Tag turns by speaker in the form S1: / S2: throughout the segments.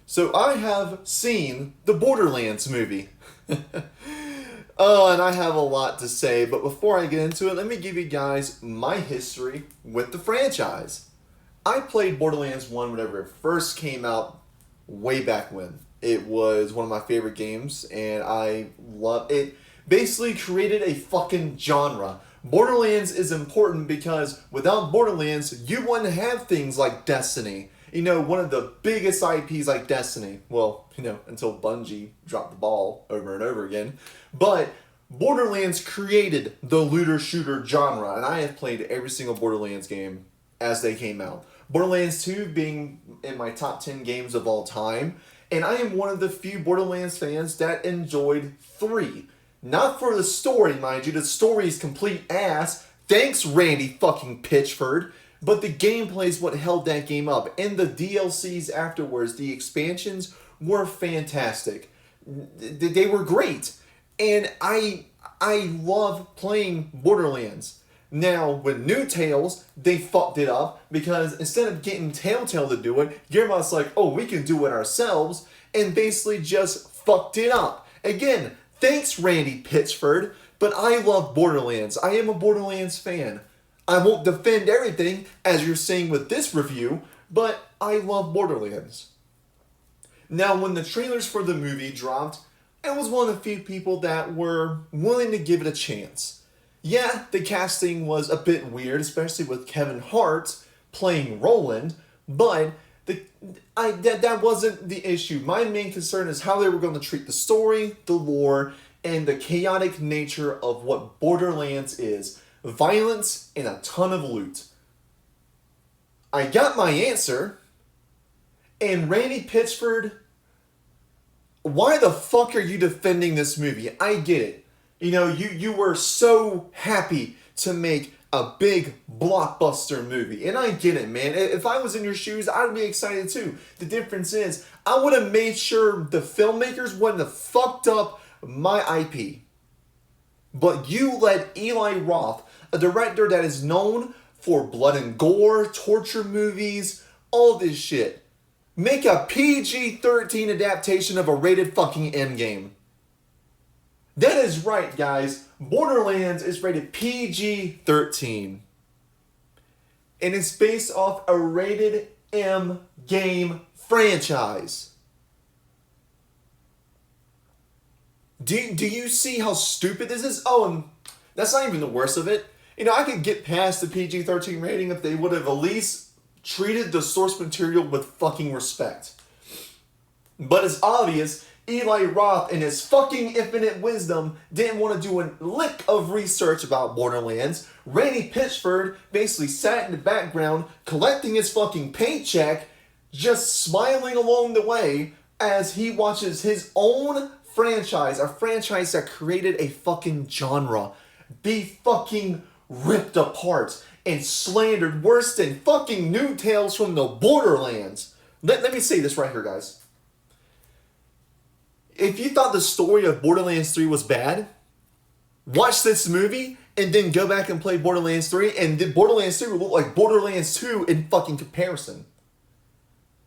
S1: So I have seen the Borderlands movie. And I have a lot to say, but before I get into it, let me give you guys my history with the franchise. I played Borderlands 1 whenever it first came out way back when. It was one of my favorite games, and I love it. Basically created a fucking genre. Borderlands is important because without Borderlands, you wouldn't have things like Destiny. You know, one of the biggest IPs like Destiny. Well, until Bungie dropped the ball over and over again. But Borderlands created the looter shooter genre, and I have played every single Borderlands game as they came out. Borderlands 2 being in my top 10 games of all time, and I am one of the few Borderlands fans that enjoyed 3. Not for the story, mind you. The story is complete ass. Thanks, Randy fucking Pitchford. But the gameplay is what held that game up. And the DLCs afterwards, the expansions, were fantastic. They were great. And I love playing Borderlands. Now, with New Tales, they fucked it up because instead of getting Telltale to do it, Gearbox like, oh, we can do it ourselves, and basically just fucked it up. Again, thanks, Randy Pitchford, but I love Borderlands. I am a Borderlands fan. I won't defend everything, as you're seeing with this review, but I love Borderlands. Now, when the trailers for the movie dropped, I was one of the few people that were willing to give it a chance. Yeah, the casting was a bit weird, especially with Kevin Hart playing Roland, but that wasn't the issue. My main concern is how they were going to treat the story, the lore, and the chaotic nature of what Borderlands is. Violence and a ton of loot. I got my answer, and Randy Pitchford, why the fuck are you defending this movie? I get it. You were so happy to make a big blockbuster movie. And I get it, man. If I was in your shoes, I'd be excited too. The difference is, I would have made sure the filmmakers wouldn't have fucked up my IP. But you let Eli Roth, a director that is known for blood and gore, torture movies, all this shit, make a PG-13 adaptation of a rated fucking M game. That is right, guys. Borderlands is rated PG-13. And it's based off a rated M game franchise. Do you see how stupid this is? Oh, and that's not even the worst of it. I could get past the PG-13 rating if they would have at least treated the source material with fucking respect. But it's obvious Eli Roth, in his fucking infinite wisdom, didn't want to do a lick of research about Borderlands. Randy Pitchford basically sat in the background, collecting his fucking paycheck, just smiling along the way as he watches his own franchise, a franchise that created a fucking genre, be fucking ripped apart and slandered worse than fucking New Tales from the Borderlands. Let me say this right here, guys. If you thought the story of Borderlands 3 was bad, watch this movie and then go back and play Borderlands 3, and then Borderlands 3 will look like Borderlands 2 in fucking comparison.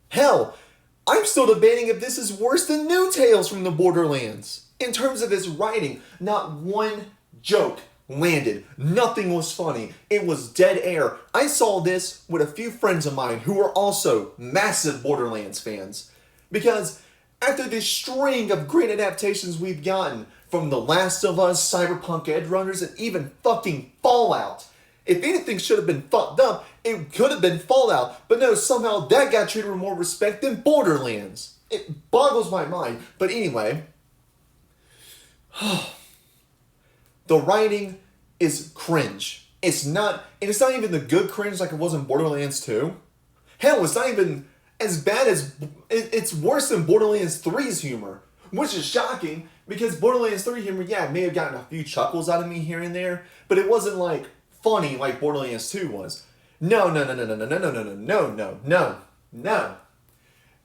S1: Hell, I'm still debating if this is worse than New Tales from the Borderlands. In terms of its writing, not one joke landed. Nothing was funny. It was dead air. I saw this with a few friends of mine who are also massive Borderlands fans. Because after this string of great adaptations we've gotten from The Last of Us, Cyberpunk Edge Runners, and even fucking Fallout, if anything should have been fucked up, it could have been Fallout. But no, somehow that got treated with more respect than Borderlands. It boggles my mind. But anyway, the writing is cringe. It's not even the good cringe like it was in Borderlands 2. Hell, it's not even as bad as, it's worse than Borderlands 3's humor, which is shocking because Borderlands 3 humor, yeah, may have gotten a few chuckles out of me here and there, but it wasn't like funny like Borderlands 2 was. No.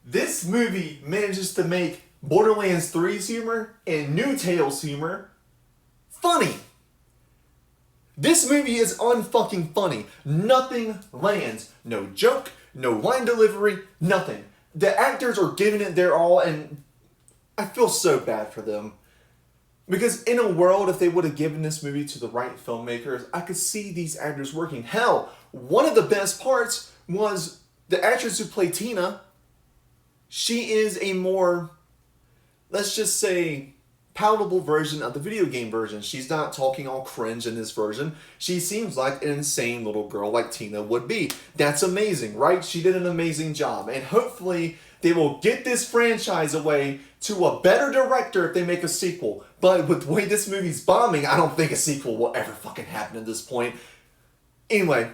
S1: This movie manages to make Borderlands 3's humor and New Tales humor funny. This movie is unfucking funny. Nothing lands. No joke, no line delivery, nothing. The actors are giving it their all, and I feel so bad for them. Because in a world, if they would have given this movie to the right filmmakers, I could see these actors working. Hell, one of the best parts was the actress who played Tina. She is a more, let's just say, palatable version of the video game version. She's not talking all cringe in this version. She seems like an insane little girl like Tina would be. That's amazing, right? She did an amazing job. And hopefully they will get this franchise away to a better director if they make a sequel. But with the way this movie's bombing, I don't think a sequel will ever fucking happen at this point. Anyway,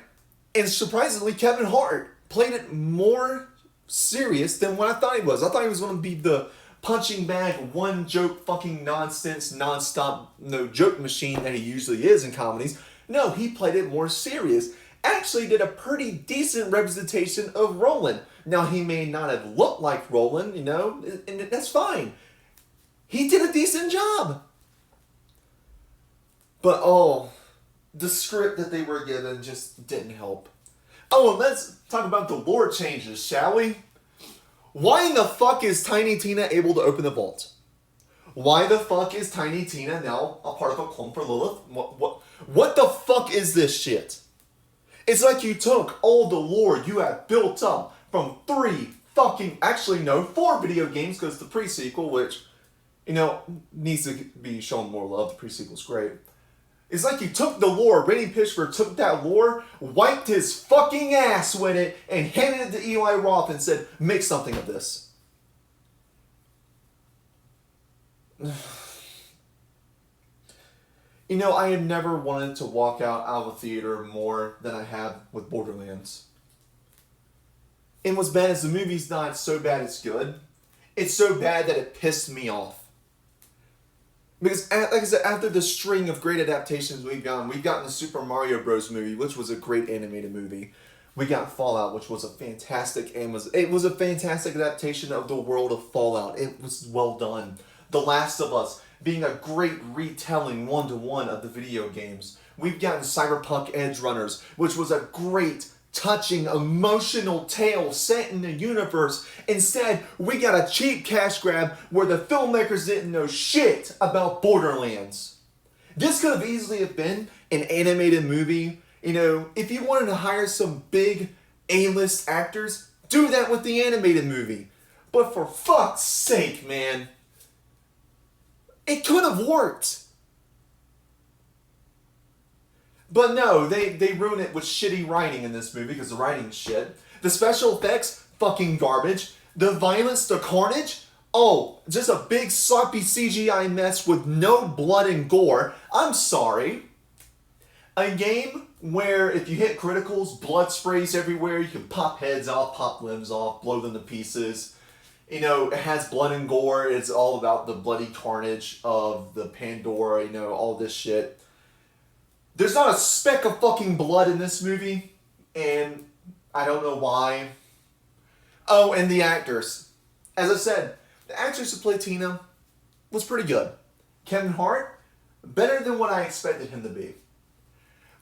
S1: and surprisingly, Kevin Hart played it more serious than what I thought he was. I thought he was going to be the punching bag, one joke fucking nonsense, nonstop, no joke machine that he usually is in comedies. No, he played it more serious. Actually did a pretty decent representation of Roland. Now, he may not have looked like Roland, you know, and that's fine. He did a decent job. But, oh, the script that they were given just didn't help. Oh, and let's talk about the lore changes, shall we? Why in the fuck is Tiny Tina able to open the vault? Why the fuck is Tiny Tina now a part of a clone for Lilith? What the fuck is this shit? It's like you took all the lore you have built up from 4 video games, because the pre-sequel, which, you know, needs to be shown more love. The pre-sequel's great. It's like you took the lore, Randy Pitchford took that lore, wiped his fucking ass with it, and handed it to Eli Roth and said, make something of this. You know, I have never wanted to walk out of a theater more than I have with Borderlands. And what's bad is the movie's not so bad it's good. It's so bad that it pissed me off. Because, like I said, after the string of great adaptations we've gotten the Super Mario Bros. Movie, which was a great animated movie. We got Fallout, which was a fantastic adaptation of the world of Fallout. It was well done. The Last of Us being a great retelling one-to-one of the video games. We've gotten Cyberpunk Edge Runners, which was a great, touching, emotional tale set in the universe. Instead, we got a cheap cash grab where the filmmakers didn't know shit about Borderlands. This could have easily have been an animated movie. You know, if you wanted to hire some big A-list actors, do that with the animated movie. But for fuck's sake, man, it could have worked. But no, they ruin it with shitty writing in this movie, because the writing's shit. The special effects, fucking garbage. The violence, the carnage, oh, just a big sloppy CGI mess with no blood and gore. I'm sorry. A game where if you hit criticals, blood sprays everywhere, you can pop heads off, pop limbs off, blow them to pieces. You know, it has blood and gore. It's all about the bloody carnage of the Pandora, you know, all this shit. There's not a speck of fucking blood in this movie, and I don't know why. Oh, and the actors. As I said, the actress who played Tina was pretty good. Kevin Hart, better than what I expected him to be.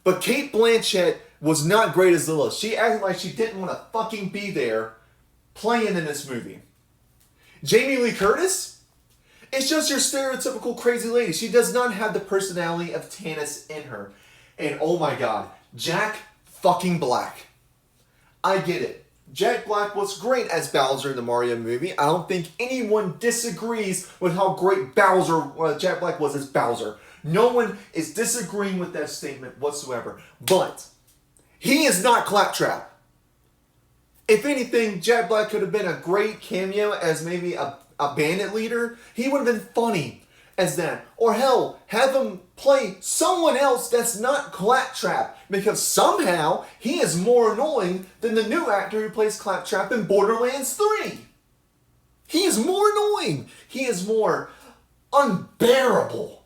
S1: But Cate Blanchett was not great as Lilith. She acted like she didn't want to fucking be there playing in this movie. Jamie Lee Curtis? It's just your stereotypical crazy lady. She does not have the personality of Tannis in her. And oh my god, Jack fucking Black. I get it. Jack Black was great as Bowser in the Mario movie. I don't think anyone disagrees with how great Jack Black was as Bowser. No one is disagreeing with that statement whatsoever. But he is not Claptrap. If anything, Jack Black could have been a great cameo as maybe a bandit leader. He would have been funny as that. Or hell, have him play someone else that's not Claptrap, because somehow he is more annoying than the new actor who plays Claptrap in Borderlands 3. He is more annoying. He is more unbearable.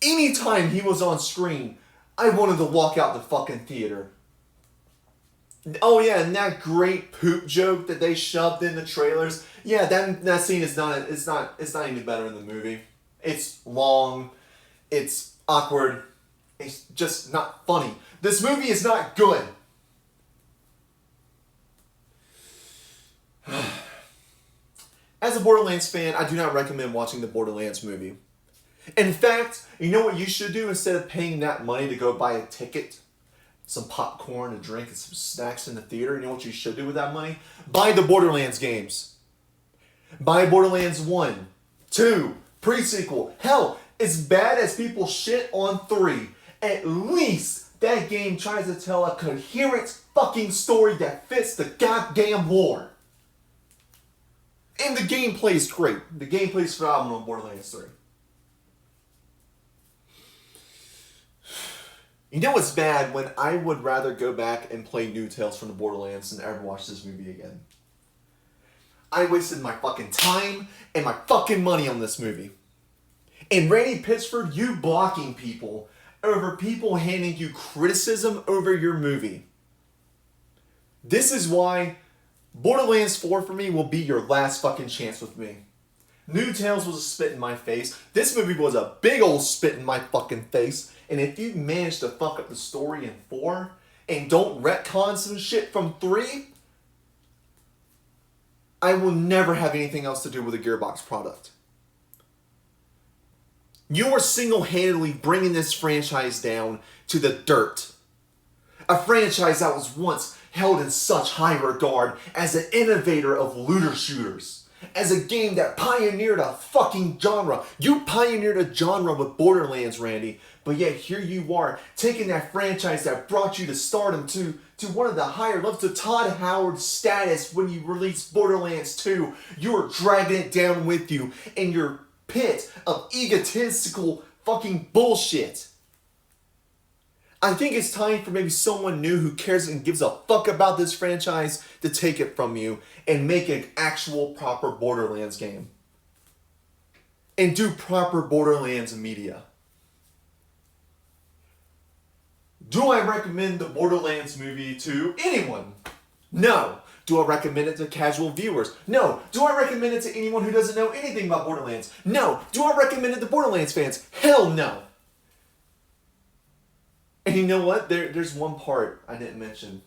S1: Anytime he was on screen, I wanted to walk out the fucking theater. Oh yeah, and that great poop joke that they shoved in the trailers. Yeah, that scene is not any better in the movie. It's long, it's awkward, it's just not funny. This movie is not good. As a Borderlands fan, I do not recommend watching the Borderlands movie. In fact, you know what you should do instead of paying that money to go buy a ticket? Some popcorn, a drink, and some snacks in the theater. You know what you should do with that money? Buy the Borderlands games. Buy Borderlands 1, 2, pre-sequel. Hell, as bad as people shit on 3, at least that game tries to tell a coherent fucking story that fits the goddamn lore. And the gameplay is great. The gameplay is phenomenal in Borderlands 3. You know what's bad? When I would rather go back and play New Tales from the Borderlands than ever watch this movie again. I wasted my fucking time and my fucking money on this movie. And Randy Pitchford, you blocking people over people handing you criticism over your movie. This is why Borderlands 4 for me will be your last fucking chance with me. New Tales was a spit in my face. This movie was a big old spit in my fucking face. And if you manage to fuck up the story in 4 and don't retcon some shit from 3, I will never have anything else to do with a Gearbox product. You are single-handedly bringing this franchise down to the dirt. A franchise that was once held in such high regard as an innovator of looter shooters. As a game that pioneered a fucking genre. You pioneered a genre with Borderlands, Randy. But yet here you are, taking that franchise that brought you to stardom to one of the higher levels, to Todd Howard status when you released Borderlands 2. You are dragging it down with you in your pit of egotistical fucking bullshit. I think it's time for maybe someone new who cares and gives a fuck about this franchise to take it from you and make an actual proper Borderlands game. And do proper Borderlands media. Do I recommend the Borderlands movie to anyone? No. Do I recommend it to casual viewers? No. Do I recommend it to anyone who doesn't know anything about Borderlands? No. Do I recommend it to Borderlands fans? Hell no. And you know what? There's one part I didn't mention.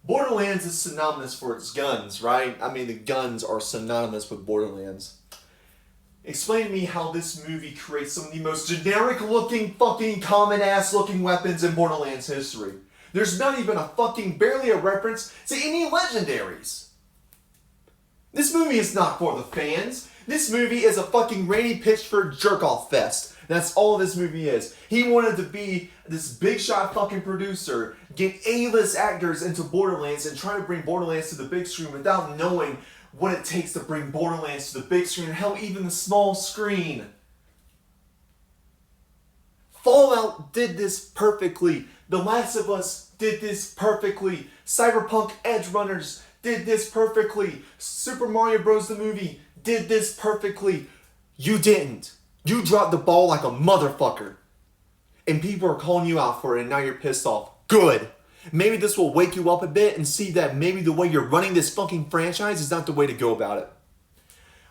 S1: Borderlands is synonymous for its guns, right? I mean, the guns are synonymous with Borderlands. Explain to me how this movie creates some of the most generic-looking, fucking common-ass-looking weapons in Borderlands history. There's not even barely a reference to any legendaries. This movie is not for the fans. This movie is a fucking Randy Pitchford jerk-off fest. That's all this movie is. He wanted to be this big shot fucking producer, get A-list actors into Borderlands and try to bring Borderlands to the big screen without knowing what it takes to bring Borderlands to the big screen, and hell, even the small screen. Fallout did this perfectly. The Last of Us did this perfectly. Cyberpunk Edge Runners did this perfectly. Super Mario Bros. The movie did this perfectly. You didn't. You dropped the ball like a motherfucker. And people are calling you out for it, and now you're pissed off. Good. Maybe this will wake you up a bit and see that maybe the way you're running this fucking franchise is not the way to go about it.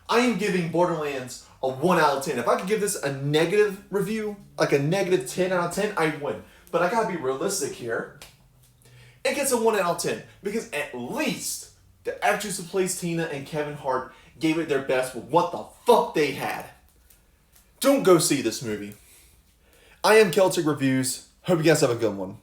S1: I am giving Borderlands a 1 out of 10. If I could give this a negative review, like a negative 10 out of 10, I'd win. But I gotta be realistic here. It gets a 1 out of 10 because at least the actors who plays Tina and Kevin Hart gave it their best with what the fuck they had. Don't go see this movie. I am Celtic Reviews. Hope you guys have a good one.